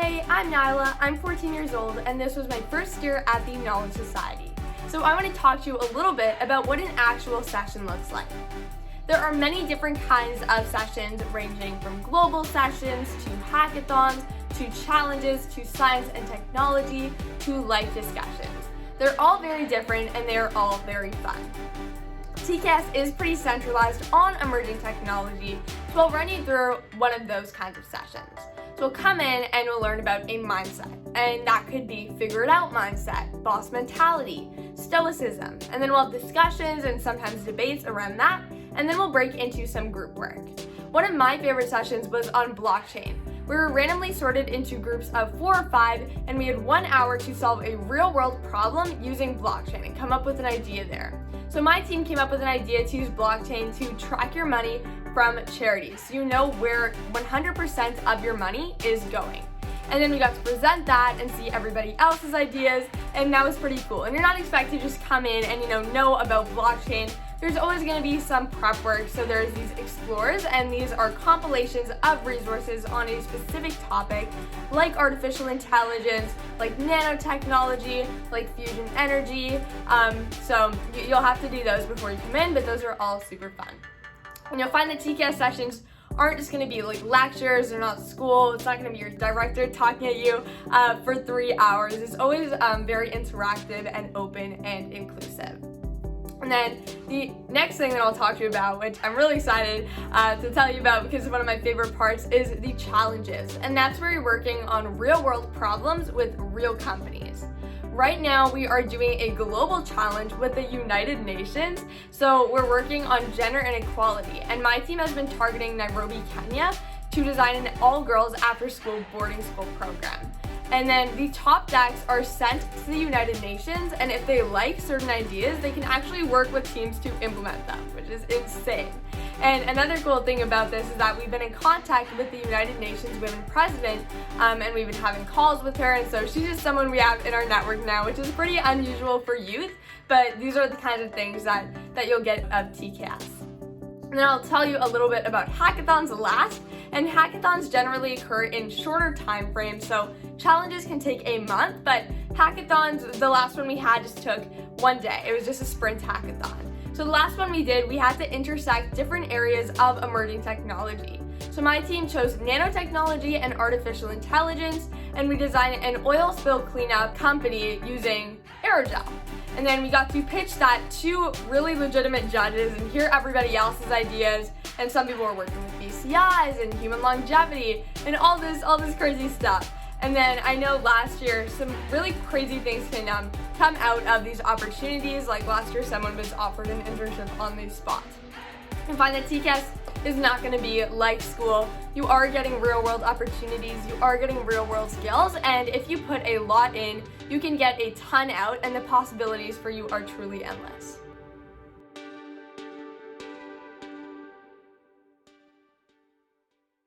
Hey, I'm Naila, I'm 14 years old, and this was my first year at the Knowledge Society. So I want to talk to you a little bit about what an actual session looks like. There are many different kinds of sessions, ranging from global sessions, to hackathons, to challenges, to science and technology, to life discussions. They're all very different, and they're all very fun. TKS is pretty centralized on emerging technology, so I'll run you through one of those kinds of sessions. So we'll come in and we'll learn about a mindset, and that could be figure it out mindset, boss mentality, stoicism, and then we'll have discussions and sometimes debates around that, and then we'll break into some group work. One of my favorite sessions was on blockchain. We were randomly sorted into groups of 4 or 5, and we had 1 hour to solve a real-world problem using blockchain and come up with an idea there. So my team came up with an idea to use blockchain to track your money from charities, so you know where 100% of your money is going. And then we got to present that and see everybody else's ideas, and that was pretty cool. And you're not expected to just come in and know about blockchain. There's always going to be some prep work. So there's these explorers, and these are compilations of resources on a specific topic, like artificial intelligence, like nanotechnology, like fusion energy. So you'll have to do those before you come in, but those are all super fun. And you'll find that TKS sessions aren't just going to be like lectures, they're not school, it's not going to be your director talking at you for 3 hours. It's always very interactive and open and inclusive. And then the next thing that I'll talk to you about, which I'm really excited to tell you about because it's one of my favorite parts, is the challenges. And that's where you're working on real world problems with real companies. Right now, we are doing a global challenge with the United Nations. So we're working on gender inequality. And my team has been targeting Nairobi, Kenya to design an all-girls after-school boarding school program. And then the top decks are sent to the United Nations, and if they like certain ideas, they can actually work with teams to implement them, which is insane. And another cool thing about this is that we've been in contact with the United Nations Women President, and we've been having calls with her, and so she's just someone we have in our network now, which is pretty unusual for youth, but these are the kinds of things that you'll get of TKS. And then I'll tell you a little bit about hackathons last. And hackathons generally occur in shorter time frames, so challenges can take a month, but hackathons, the last one we had just took 1 day. It was just a sprint hackathon. So the last one we did, we had to intersect different areas of emerging technology. So my team chose nanotechnology and artificial intelligence, and we designed an oil spill cleanup company using aerogel. And then we got to pitch that to really legitimate judges and hear everybody else's ideas. And some people were working with BCIs and human longevity and all this crazy stuff. And then I know last year some really crazy things can come out of these opportunities. Like last year, someone was offered an internship on the spot. You find that TKS is not going to be like school. You are getting real world opportunities, you are getting real world skills, and if you put a lot in, you can get a ton out, and the possibilities for you are truly endless.